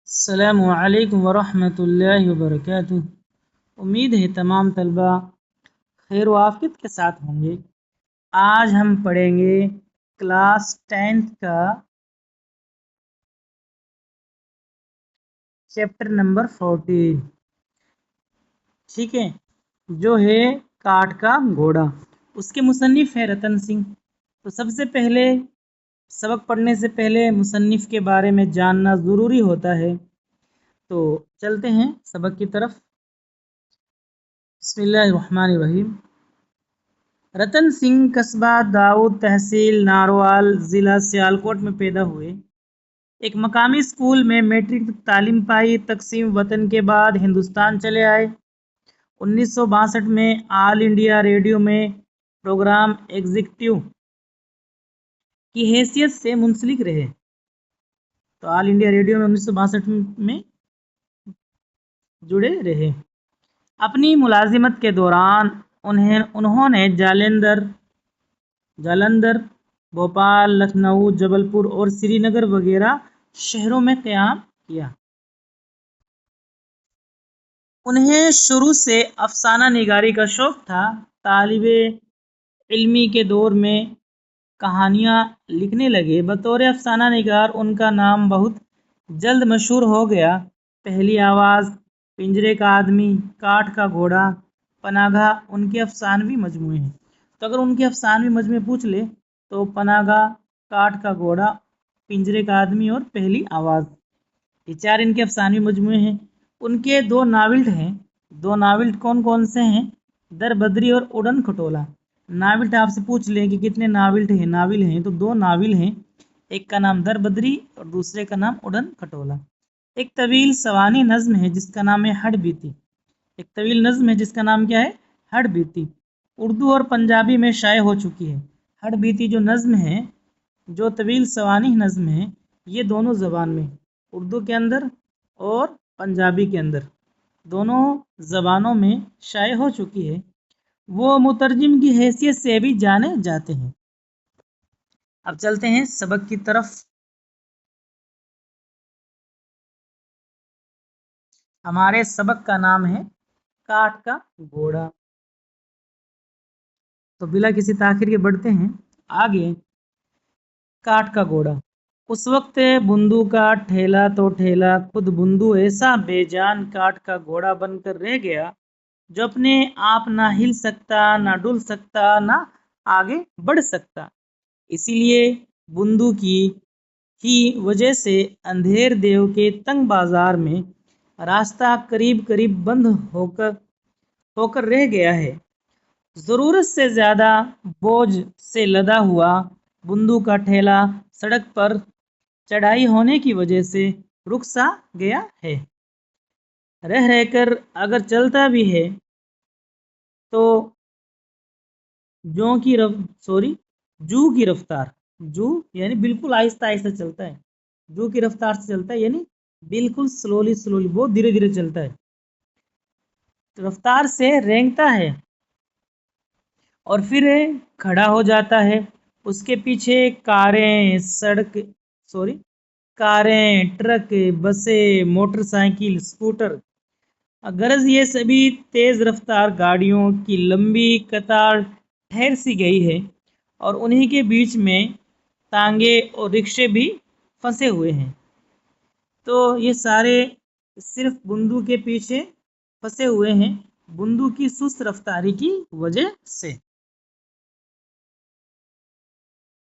السلام علیکم ورحمۃ اللہ وبرکاتہ۔ امید ہے تمام طلبہ خیر و عافیت کے ساتھ ہوں گے۔ آج ہم پڑھیں گے کلاس 10th کا چیپٹر نمبر 14، ٹھیک ہے، جو ہے کاٹھ کا گھوڑا۔ اس کے مصنف ہے رتن سنگھ۔ تو سب سے پہلے سبق پڑھنے سے پہلے مصنف کے بارے میں جاننا ضروری ہوتا ہے، تو چلتے ہیں سبق کی طرف۔ بسم اللہ الرحمن الرحیم۔ رتن سنگھ قصبہ داؤد، تحصیل ناروال، ضلع سیالکوٹ میں پیدا ہوئے۔ ایک مقامی اسکول میں میٹرک تک تعلیم پائی۔ تقسیم وطن کے بعد ہندوستان چلے آئے۔ 1962 میں آل انڈیا ریڈیو میں پروگرام ایگزیکٹو کی حیثیت سے منسلک رہے۔ تو آل انڈیا ریڈیو میں 1962 میں جڑے رہے۔ اپنی ملازمت کے دوران انہوں نے جالندھر، بھوپال، لکھنؤ، جبل پور اور سری نگر وغیرہ شہروں میں قیام کیا۔ انہیں شروع سے افسانہ نگاری کا شوق تھا۔ طالب علمی کے دور میں کہانیاں لکھنے لگے۔ بطور افسانہ نگار ان کا نام بہت جلد مشہور ہو گیا۔ پہلی آواز، پنجرے کا آدمی، کاٹھ کا گھوڑا، پناہ گاہ ان کے افسانوی مجموعے ہیں۔ تو اگر ان کے افسانوی مجموعے پوچھ لے تو پناہ گاہ، کاٹھ کا گھوڑا، پنجرے کا آدمی اور پہلی آواز، یہ چار ان کے افسانوی مجموعے ہیں۔ ان کے دو ناولٹ ہیں۔ دو ناولٹ کون کون سے ہیں؟ در بدری اور اڑن کھٹولا۔ ناولٹ آپ سے پوچھ لیں کہ کتنے ناولٹ ہیں، ناول ہیں، تو دو ناول ہیں، ایک کا نام در بدری اور دوسرے کا نام اڑن کھٹولا۔ ایک طویل سوانح نظم ہے جس کا نام ہے ہڈ بیتی۔ ایک طویل نظم ہے جس کا نام کیا ہے؟ ہڈ بیتی۔ اردو اور پنجابی میں شائع ہو چکی ہے۔ ہڈ بیتی جو نظم ہے، جو طویل سوانح نظم ہے، یہ دونوں زبان میں، اردو کے اندر اور پنجابی کے اندر، دونوں زبانوں میں شائع ہو چکی ہے۔ وہ مترجم کی حیثیت سے بھی جانے جاتے ہیں۔ اب چلتے ہیں سبق کی طرف۔ ہمارے سبق کا نام ہے کاٹھ کا گھوڑا۔ تو بلا کسی تاخیر کے بڑھتے ہیں آگے۔ کاٹھ کا گھوڑا۔ اس وقت بندو کا ٹھیلا تو ٹھیلا، خود بندو ایسا بے جان کاٹھ کا گھوڑا بن کر رہ گیا جو اپنے آپ نہ ہل سکتا، نہ ڈل سکتا، نہ آگے بڑھ سکتا۔ اسی لیے بندو کی ہی وجہ سے اندھیر دیو کے تنگ بازار میں راستہ قریب قریب بند ہو کر رہ گیا ہے۔ ضرورت سے زیادہ بوجھ سے لدا ہوا بندو کا ٹھیلا سڑک پر چڑھائی ہونے کی وجہ سے رک سا گیا ہے۔ رہ کر اگر چلتا بھی ہے تو جو کی رفتار، جو یعنی بالکل آہستہ آہستہ چلتا ہے، جو کی رفتار سے چلتا ہے، یعنی بالکل سلولی بہت دھیرے دھیرے چلتا ہے، رفتار سے رینگتا ہے اور پھر کھڑا ہو جاتا ہے۔ اس کے پیچھے کاریں، ٹرک، بسیں، موٹر سائیکل، اسکوٹر، غرض یہ سبھی تیز رفتار گاڑیوں کی لمبی قطار ٹھہر سی گئی ہے اور انہی کے بیچ میں تانگے اور رکشے بھی پھنسے ہوئے ہیں۔ تو یہ سارے صرف بندو کے پیچھے پھنسے ہوئے ہیں، بندو کی سست رفتاری کی وجہ سے۔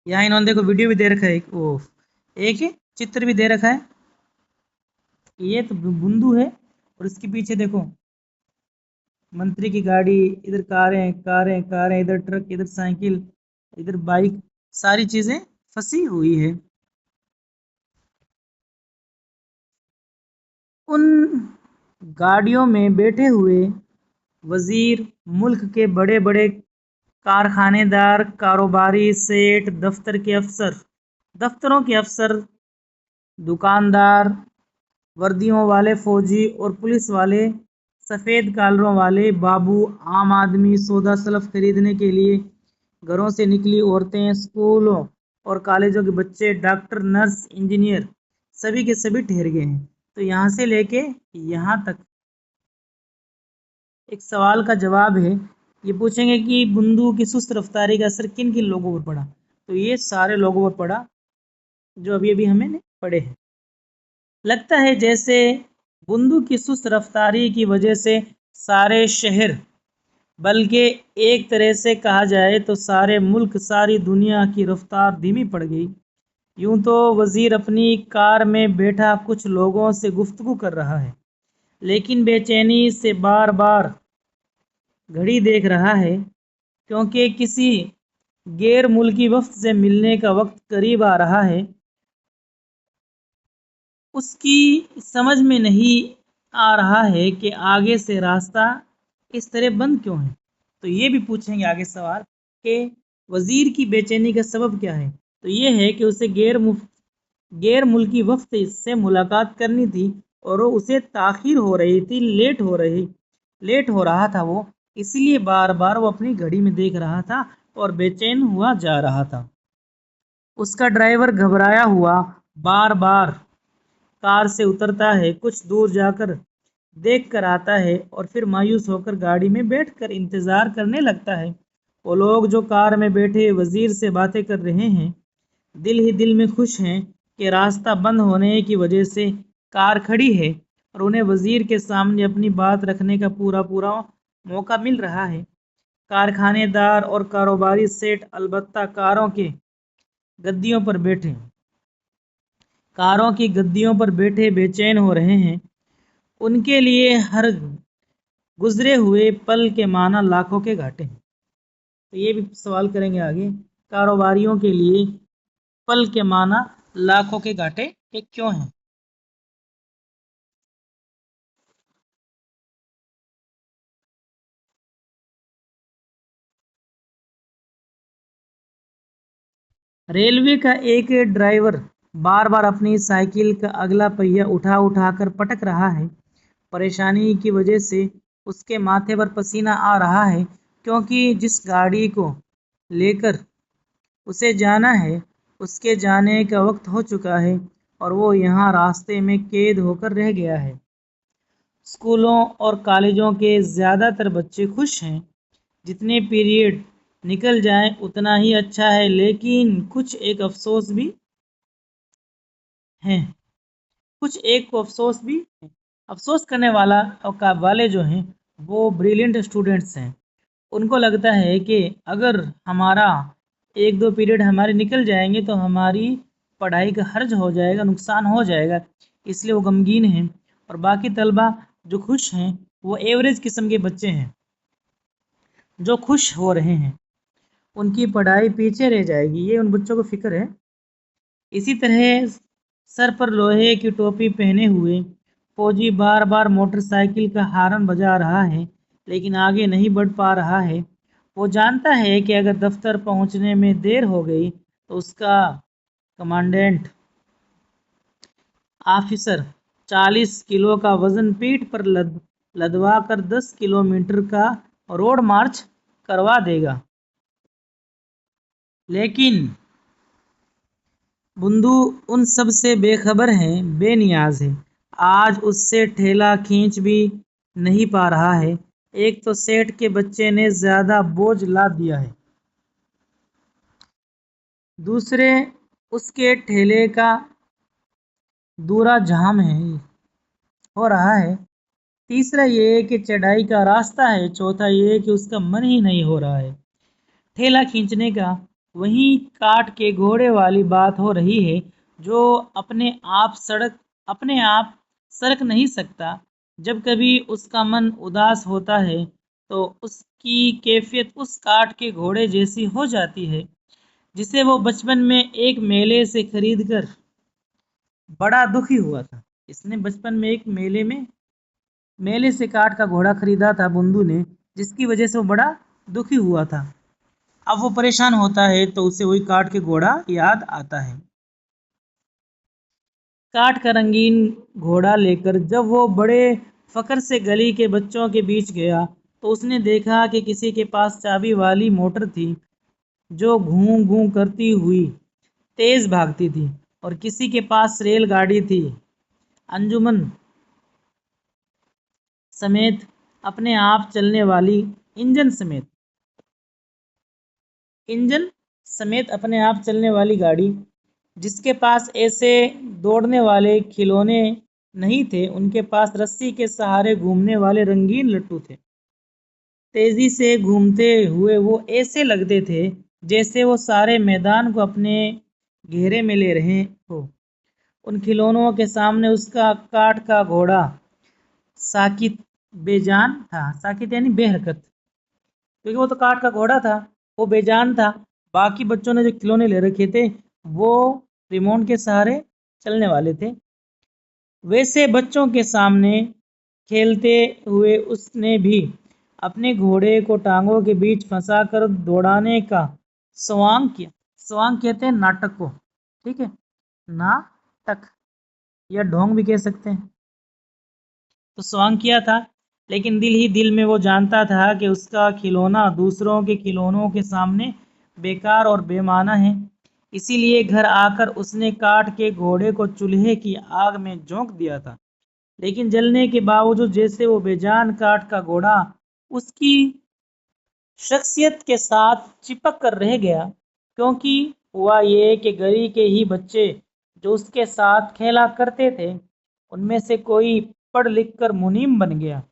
یہاں انہوں نے دیکھو ویڈیو بھی دے رکھا ہے، ایک چتر بھی دے رکھا ہے۔ یہ تو بندو ہے اور اس کے پیچھے دیکھو منتری کی گاڑی، ادھر کاریں، ادھر ٹرک، ادھر سائیکل، ادھر بائک، ساری چیزیں پھنسی ہوئی ہے۔ ان گاڑیوں میں بیٹھے ہوئے وزیر، ملک کے بڑے بڑے کارخانے دار، کاروباری، سیٹ، دفتروں کے افسر، دکاندار، وردیوں والے فوجی اور پولیس والے، سفید کالروں والے بابو، عام آدمی، سودا سلف خریدنے کے لیے گھروں سے نکلی عورتیں، اسکولوں اور کالجوں کے بچے، ڈاکٹر، نرس، انجینئر، سبھی کے سبھی ٹھہر گئے ہیں۔ تو یہاں سے لے کے یہاں تک ایک سوال کا جواب ہے. یہ پوچھیں گے کہ بندو کی سست رفتاری کا اثر کن کن لوگوں پر پڑا. تو یہ سارے لوگوں پر پڑا جو ابھی ہمیں نے پڑھے ہیں. لگتا ہے جیسے بندو کی سست رفتاری کی وجہ سے سارے شہر، بلکہ ایک طرح سے کہا جائے تو سارے ملک، ساری دنیا کی رفتار دھیمی پڑ گئی. یوں تو وزیر اپنی کار میں بیٹھا کچھ لوگوں سے گفتگو کر رہا ہے، لیکن بے چینی سے بار بار گھڑی دیکھ رہا ہے، کیونکہ کسی غیر ملکی وفد سے ملنے کا وقت قریب آ رہا ہے. اس کی سمجھ میں نہیں آ رہا ہے کہ آگے سے راستہ اس طرح بند کیوں ہے. تو یہ بھی پوچھیں گے آگے سوال کہ وزیر کی بے چینی کا سبب کیا ہے. تو یہ ہے کہ اسے غیر ملکی وفد سے ملاقات کرنی تھی اور اسے تاخیر ہو رہی تھی، لیٹ ہو رہا تھا وہ، اس لیے بار بار وہ اپنی گھڑی میں دیکھ رہا تھا اور بے چین ہوا جا رہا تھا. اس کا ڈرائیور گھبرایا ہوا بار بار کار سے اترتا ہے، کچھ دور جا کر دیکھ کر آتا ہے اور پھر مایوس ہو کر گاڑی میں بیٹھ کر انتظار کرنے لگتا ہے. وہ لوگ جو کار میں بیٹھے وزیر سے باتیں کر رہے ہیں، دل ہی دل میں خوش ہیں کہ راستہ بند ہونے کی وجہ سے کار کھڑی ہے اور انہیں وزیر کے سامنے اپنی بات رکھنے کا پورا موقع مل رہا ہے. کارخانے دار اور کاروباری سیٹ البتہ کاروں کی گدیوں پر بیٹھے بے چین ہو رہے ہیں. ان کے لیے ہر گزرے ہوئے پل کے معنی لاکھوں کے گھاٹے ہیں. تو یہ بھی سوال کریں گے آگے، کاروباریوں کے لیے پل کے معنی لاکھوں کے گھاٹے کیوں ہیں. ریلوے کا ایک ڈرائیور بار بار اپنی سائیکل کا اگلا پہیہ اٹھا کر پٹک رہا ہے. پریشانی کی وجہ سے اس کے ماتھے پر پسینہ آ رہا ہے، کیونکہ جس گاڑی کو لے کر اسے جانا ہے اس کے جانے کا وقت ہو چکا ہے اور وہ یہاں راستے میں قید ہو کر رہ گیا ہے. اسکولوں اور کالجوں کے زیادہ تر بچے خوش ہیں. جتنے پیریڈ نکل جائیں اتنا ہی اچھا ہے، لیکن کچھ ایک افسوس بھی ہیں. افسوس کرنے والے جو ہیں وہ بریلینٹ اسٹوڈنٹس ہیں. ان کو لگتا ہے کہ اگر ہمارا ایک دو پیریڈ ہمارے نکل جائیں گے تو ہماری پڑھائی کا حرج ہو جائے گا، نقصان ہو جائے گا، اس لیے وہ غمگین ہیں. اور باقی طلبہ جو خوش ہیں وہ ایوریج قسم کے بچے ہیں جو خوش ہو رہے ہیں. ان کی پڑھائی پیچھے رہ جائے گی، یہ ان بچوں کو فکر ہے. اسی طرح سر پر لوہے کی ٹوپی پہنے ہوئے فوجی بار بار موٹر سائیکل کا ہارن بجا رہا ہے، لیکن آگے نہیں بڑھ پا رہا ہے. وہ جانتا ہے کہ اگر دفتر پہنچنے میں دیر ہو گئی تو اس کا کمانڈنٹ آفیسر 40 کلو کا وزن پیٹھ پر لدوا کر 10 کلومیٹر کا روڈ مارچ کروا دے گا. لیکن بندو ان سب سے بے خبر ہے، بے نیاز ہے. آج اس سے ٹھیلا کھینچ بھی نہیں پا رہا ہے. ایک تو سیٹ کے بچے نے زیادہ بوجھ لاد دیا ہے، دوسرے اس کے ٹھیلے کا دورہ جام ہو رہا ہے، تیسرا یہ کہ چڑھائی کا راستہ ہے، چوتھا یہ کہ اس کا من ہی نہیں ہو رہا ہے ٹھیلا کھینچنے کا. وہیں کاٹ کے گھوڑے والی بات ہو رہی ہے، جو اپنے آپ سرک نہیں سکتا. جب کبھی اس کا من اداس ہوتا ہے تو اس کی کیفیت اس کاٹ کے گھوڑے جیسی ہو جاتی ہے جسے وہ بچپن میں ایک میلے سے خرید کر بڑا دکھی ہوا تھا. اس نے بچپن میں ایک میلے سے کاٹ کا گھوڑا خریدا تھا بندو نے، جس کی وجہ سے وہ بڑا دکھی ہوا تھا. اب وہ پریشان ہوتا ہے تو اسے وہی کاٹ کے گھوڑا یاد آتا ہے. کاٹ کا رنگین گھوڑا لے کر جب وہ بڑے فخر سے گلی کے بچوں کے بیچ گیا تو اس نے دیکھا کہ کسی کے پاس چابی والی موٹر تھی جو گھوں گھوں کرتی ہوئی تیز بھاگتی تھی، اور کسی کے پاس ریل گاڑی تھی अंजुमन समेत अपने आप चलने वाली इंजन समेत अपने आप चलने वाली गाड़ी, जिसके पास ऐसे दौड़ने वाले खिलौने नहीं थे, उनके पास रस्सी के सहारे घूमने वाले रंगीन लट्टू थे। तेजी से घूमते हुए वो ऐसे लगते थे जैसे वो सारे मैदान को अपने घेरे में ले रहे हो। उन खिलौनों के सामने उसका काठ का घोड़ा साकित बेजान था। साकित यानी बेहरकत, क्योंकि वो तो काठ का घोड़ा था, वो बेजान था। बाकी बच्चों ने जो खिलौने ले रखे थे वो रिमोट के सहारे चलने वाले थे। वैसे बच्चों के सामने खेलते हुए उसने भी अपने घोड़े को टांगों के बीच फंसाकर दौड़ाने का स्वांग किया। स्वांग कहते हैं नाटक को, ठीक है, नाटक या ढोंग भी कह सकते हैं। तो स्वांग किया था, लेकिन दिल ही दिल में वो जानता था कि उसका खिलौना दूसरों के खिलौनों के सामने बेकार और बेमाना है। इसीलिए घर आकर उसने काठ के घोड़े को चूल्हे की आग में झोंक दिया था। लेकिन जलने के बावजूद जैसे वो बेजान काठ का घोड़ा उसकी शख्सियत के साथ चिपक कर रह गया, क्योंकि हुआ ये कि गली के ही बच्चे जो उसके साथ खेला करते थे, उनमें से कोई पढ़ लिख कर मुनीम बन गया,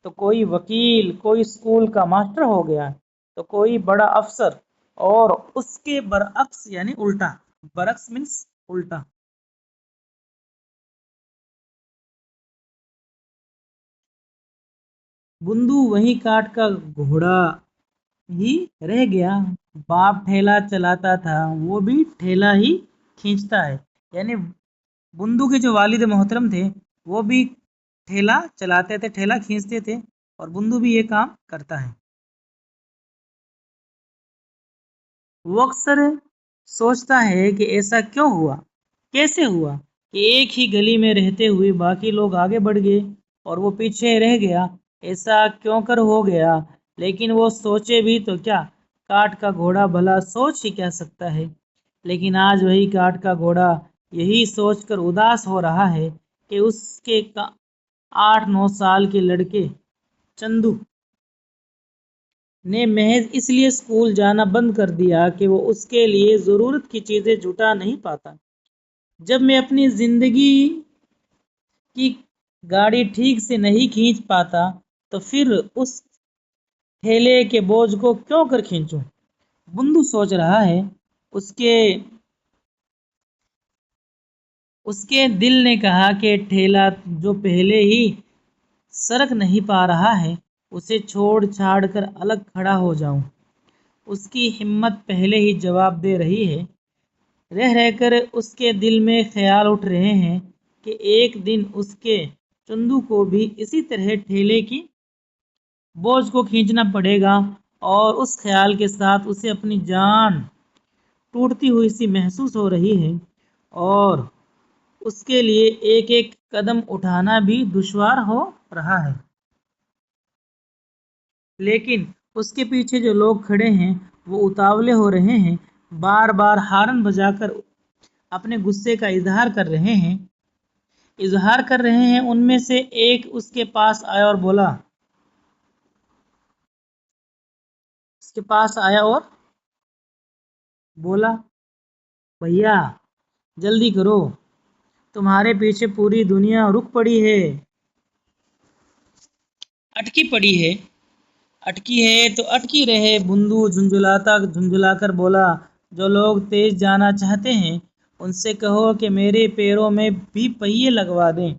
तो कोई वकील, कोई स्कूल का मास्टर हो गया, तो कोई बड़ा अफसर, और उसके बरअक्स यानी उल्टा, बरअक्स मीन्स उल्टा, बुंदू वही काठ का घोड़ा ही रह गया। बाप ठेला चलाता था, वो भी ठेला ही खींचता है। यानी बुंदू के जो वालिद मोहतरम थे वो भी ठेला चलाते थे, ठेला खींचते थे, और बुंदू भी ये काम करता है। वो अक्सर सोचता है कि ऐसा क्यों हुआ, कैसे हुआ कि एक ही गली में रहते हुए बाकी लोग आगे बढ़ गए और वो पीछे रह गया। ऐसा क्यों कर हो गया। लेकिन वो सोचे भी तो क्या, काठ का घोड़ा भला सोच ही क्या सकता है। लेकिन आज वही काठ का घोड़ा यही सोचकर उदास हो रहा है कि उसके 8-9 साल के लड़के चंदू ने महज इसलिए स्कूल जाना बंद कर दिया कि वो उसके लिए ज़रूरत की चीज़ें जुटा नहीं पाता। जब मैं अपनी ज़िंदगी की गाड़ी ठीक से नहीं खींच पाता, तो फिर उस ठेले के बोझ को क्यों कर खींचूं। बुंदू सोच रहा है। उसके उसके दिल ने कहा कि ठेला जो पहले ही सरक नहीं पा रहा है, उसे छोड़ छाड़ कर अलग खड़ा हो जाऊं। उसकी हिम्मत पहले ही जवाब दे रही है। रह रहकर उसके दिल में ख्याल उठ रहे हैं कि एक दिन उसके चंदू को भी इसी तरह ठेले की बोझ को खींचना पड़ेगा, और उस ख्याल के साथ उसे अपनी जान टूटती हुई सी महसूस हो रही है, और उसके लिए एक एक कदम उठाना भी दुश्वार हो रहा है। लेकिन उसके पीछे जो लोग खड़े हैं वो उतावले हो रहे हैं, बार बार हारन बजाकर अपने गुस्से का इजहार कर रहे हैं। उनमें से एक उसके पास आया और बोला, उसके पास आया और बोला भैया जल्दी करो, तुम्हारे पीछे पूरी दुनिया रुक पड़ी है, अटकी पड़ी है। अटकी है तो अटकी रहे। बुंदू झुंझुलाता झुंझुलाकर बोला, जो लोग तेज जाना चाहते हैं उनसे कहो कि मेरे पैरों में भी पहिए लगवा दें।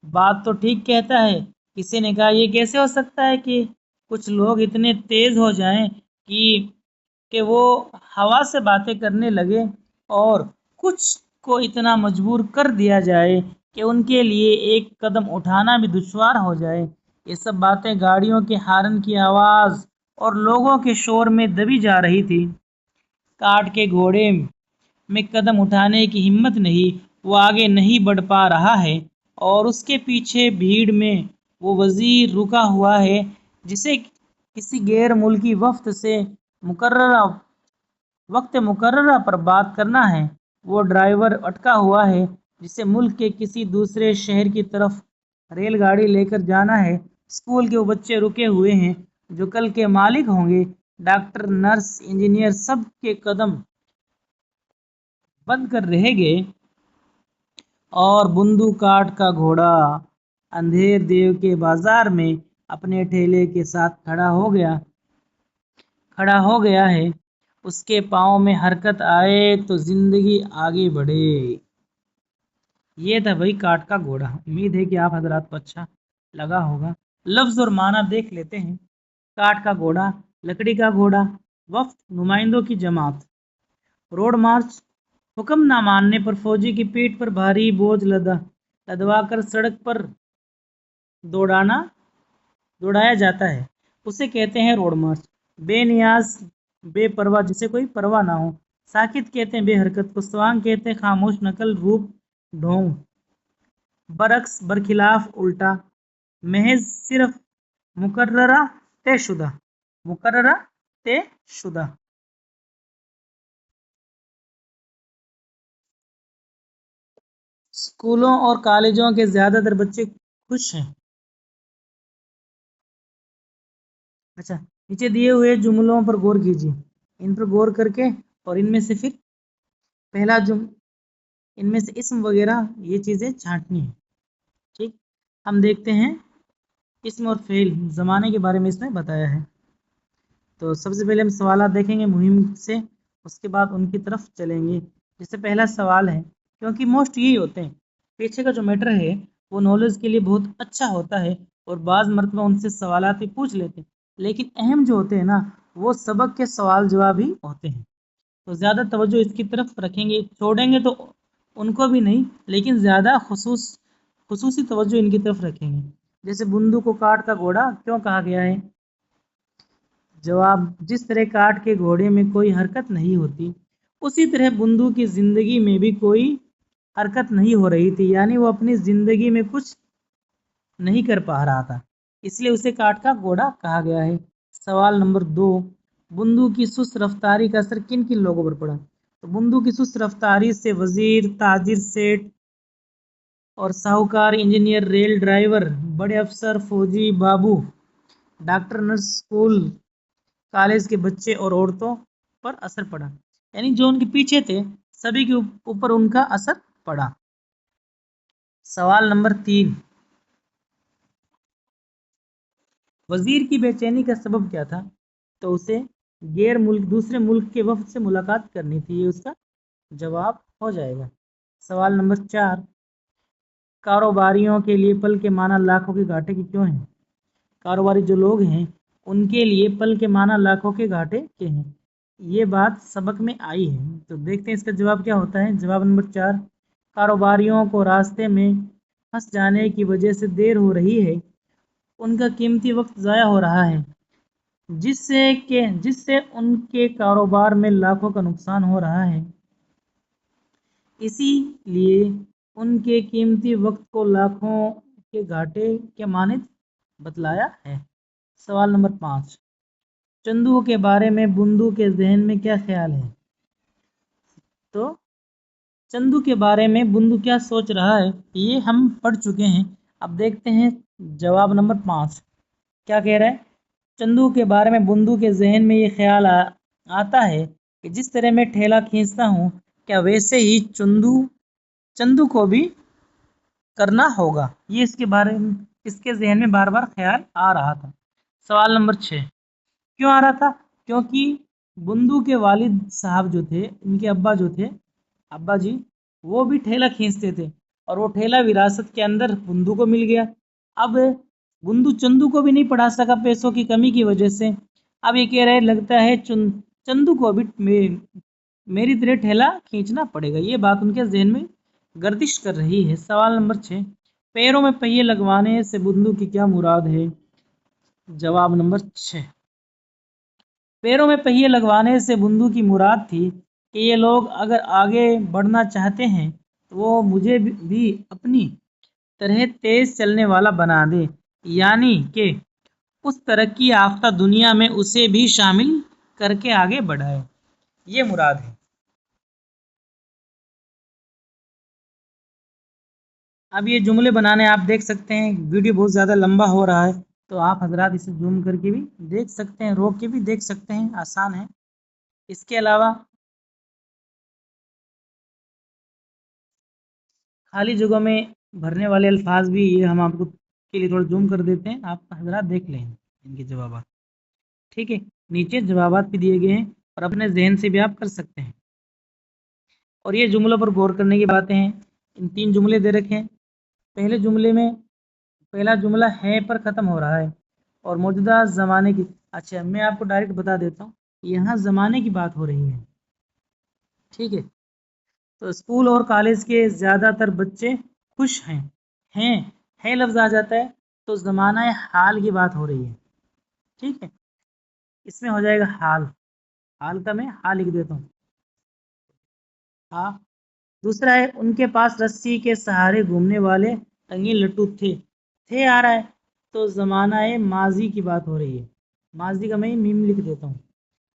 बात तो ठीक कहता है। किसी ने कहा, ये कैसे हो सकता है कि कुछ लोग इतने तेज हो जाएं कि वो हवा से बातें करने लगे, और कुछ को इतना मजबूर कर दिया जाए कि उनके लिए एक कदम उठाना भी दुश्वार हो जाए। ये सब बातें गाड़ियों के हारन की आवाज़ और लोगों के शोर में दबी जा रही थी। काठ के घोड़े में कदम उठाने की हिम्मत नहीं, वो आगे नहीं बढ़ पा रहा है, और उसके पीछे भीड़ में वो वज़ीर रुका हुआ है जिसे किसी गैर मुल्की वफ्द से मुकर्ररा वक्त मुकर्ररा पर बात करना है। वो ड्राइवर अटका हुआ है जिसे मुल्क के किसी दूसरे शहर की तरफ रेलगाड़ी लेकर जाना है। स्कूल के वो बच्चे रुके हुए हैं जो कल के मालिक होंगे। डॉक्टर, नर्स, इंजीनियर सब के कदम बंद कर रहेंगे। और बुंदू काट का घोड़ा अंधेर देव के बाजार में अपने ठेले के साथ खड़ा हो गया है। उसके पाँव में हरकत आए तो जिंदगी आगे बढ़े। ये था भाई काट का घोड़ा। उम्मीद है कि आप हजरात को अच्छा लगा होगा। लफ्ज़ और माना देख लेते हैं। काट का घोड़ा, लकड़ी का घोड़ा, वफ्द, नुमाइंदों की जमात। रोड मार्च, हुक्म ना मानने पर फौजी की पीठ पर भारी बोझ लदवाकर सड़क पर दौड़ाया जाता है, उसे कहते हैं रोड मार्च। बेनियाज, बेपरवाह, जिसे कोई परवाह ना हो। साकित कहते हैं बेहरकत को। स्वांग कहते हैं खामोश नकल, रूप, ढोंग। बरक्स, बरखिलाफ, उल्टा। महज, सिर्फ। मुकर्ररा, तयशुदा। स्कूलों और कॉलेजों के ज़्यादातर बच्चे खुश हैं। अच्छा, नीचे दिए हुए जुमलों पर गौर कीजिए। इन पर गौर करके और इनमें से फिर पहला इनमें से इसम वगैरह ये चीज़ें छांटनी है। ठीक, हम देखते हैं इसम और फेल ज़माने के बारे में इसमें बताया है। तो सबसे पहले हम सवाल देखेंगे मुहिम से, उसके बाद उनकी तरफ चलेंगे। जैसे पहला सवाल है, क्योंकि मोस्ट यही होते हैं, पीछे का जो मैटर है वो नॉलेज के लिए बहुत अच्छा होता है और बाज़ मरतबा उनसे सवालात भी पूछ लेते हैं, लेकिन अहम जो होते हैं ना वो सबक के सवाल जवाब ही होते हैं। तो ज़्यादा तवज्जो इसकी तरफ रखेंगे, छोड़ेंगे तो उनको भी नहीं, लेकिन ज़्यादा खुसूसी तवज्जो इनकी तरफ रखेंगे। जैसे बुंदू को काट का घोड़ा क्यों कहा गया है? जवाब, जिस तरह काट के घोड़े में कोई हरकत नहीं होती, उसी तरह बुंदू की ज़िंदगी में भी कोई हरकत नहीं हो रही थी, यानी वो अपनी ज़िंदगी में कुछ नहीं कर पा रहा था, इसलिए उसे काट का घोड़ा कहा गया है। सवाल नंबर 2, बुंदू की सुस्त रफ्तारी का असर किन किन लोगों पर पड़ा? तो बुंदू की सुस्त रफ्तारी से वजीर, ताजिर, सेठ और साहूकार, इंजीनियर, रेल ड्राइवर, बड़े अफसर, फौजी, बाबू, डॉक्टर, नर्स, स्कूल कॉलेज के बच्चे और औरतों पर असर पड़ा, यानी जो उनके पीछे थे सभी के ऊपर उनका असर पड़ा। सवाल नंबर 3, वजीर की बेचैनी का सबब क्या था? तो उसे दूसरे मुल्क के वफद से मुलाकात करनी थी, ये उसका जवाब हो जाएगा। सवाल नंबर 4, कारोबारियों के लिए पल के माना लाखों के घाटे की क्यों हैं? कारोबारी जो लोग हैं उनके लिए पल के माना लाखों के घाटे के हैं, ये बात सबक में आई है। तो देखते हैं इसका जवाब क्या होता है। जवाब नंबर 4, कारोबारियों को रास्ते में फंस जाने की वजह से देर हो रही है, उनका कीमती वक्त ज़ाया हो रहा है, जिससे उनके कारोबार में लाखों का नुकसान हो रहा है, इसीलिए उनके कीमती वक्त को लाखों के घाटे के मानित बतलाया है। सवाल नंबर 5, चंदू के बारे में बुंदू के जहन में क्या ख्याल है? तो चंदू के बारे में बुंदू क्या सोच रहा है ये हम पढ़ चुके हैं। अब देखते हैं जवाब नंबर 5 क्या कह रहा है। चंदू के बारे में बुंदू के जहन में ये ख्याल आता है कि जिस तरह मैं ठेला खींचता हूँ, क्या वैसे ही चंदू को भी करना होगा। ये इसके जहन में बार बार ख्याल आ रहा था। सवाल नंबर 6, क्यों आ रहा था? क्योंकि बुंदू के वालिद साहब जो थे, इनके अब्बा जी, वो भी ठेला खींचते थे और वो ठेला विरासत के अंदर बुंदू को मिल गया। अब बुंदू चंदू को भी नहीं पढ़ा सका पैसों की कमी की वजह से। अब ये कह रहे लगता है चंदू को भी मेरी तरह ठेला खींचना पड़ेगा। ये बात उनके जहन में गर्दिश कर रही है। सवाल नंबर 6, पैरों में पहिए लगवाने से बुंदू की क्या मुराद है? जवाब नंबर 6, पैरों में पहिए लगवाने से बुंदू की मुराद थी कि ये लोग अगर आगे बढ़ना चाहते हैं तो वो मुझे भी अपनी तरह तेज चलने वाला बना दे, यानी कि उस तरक्की याफ्ता दुनिया में उसे भी शामिल करके आगे बढ़ाए, ये मुराद है। अब ये जुमले बनाने आप देख सकते हैं, वीडियो बहुत ज़्यादा लंबा हो रहा है तो आप हजरात इसे जूम करके भी देख सकते हैं, रोक के भी देख सकते हैं, आसान है। इसके अलावा खाली जगहों में भरने वाले अल्फाज भी ये हम आपको के लिए थोड़ा जूम कर देते हैं, आप हजरात देख लें इनके जवाब। ठीक है, नीचे जवाबात भी दिए गए हैं और अपने जहन से भी आप कर सकते हैं। और ये जुमलों पर गौर करने की बातें हैं। इन 3 जुमले दे रखे हैं। पहले जुमले में पहला जुमला है पर ख़त्म हो रहा है और मौजूदा ज़माने की, अच्छा मैं आपको डायरेक्ट बता देता हूँ, यहाँ ज़माने की बात हो रही है। ठीक है, तो स्कूल और कॉलेज के ज़्यादातर बच्चे खुश हैं। है लफ्ज़ आ जाता है तो ज़माना हाल की बात हो रही है। ठीक है, इसमें हो जाएगा हाल का मैं हाल लिख देता हूँ। हाँ, दूसरा है उनके पास रस्सी के सहारे घूमने वाले रंगीन लट्टू थे आ रहा है तो ज़माना माजी की बात हो रही है। माजी का मैं मीम लिख देता हूँ।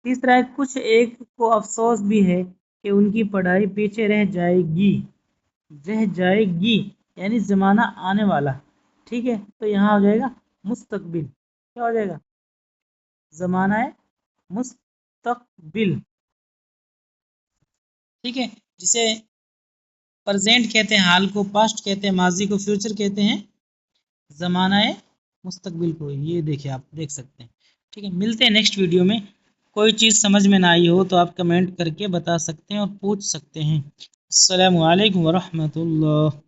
तीसरा है कुछ एक को अफसोस भी है कि उनकी पढ़ाई पीछे रह जाएगी यानी ज़माना आने वाला। ठीक है, तो यहाँ हो जाएगा मुस्तकबिल। क्या हो जाएगा? ज़माना मुस्तकबिल। ठीक है, जिसे प्रेजेंट कहते हैं, हाल को पास्ट कहते हैं, माजी को फ्यूचर कहते हैं, ज़माना मुस्तकबिल को ये देखिए आप देख सकते हैं। ठीक है, मिलते हैं नेक्स्ट वीडियो में। कोई चीज़ समझ में ना आई हो तो आप कमेंट करके बता सकते हैं और पूछ सकते हैं। अस्सलामु अलैकुम वरहमतुल्लाह।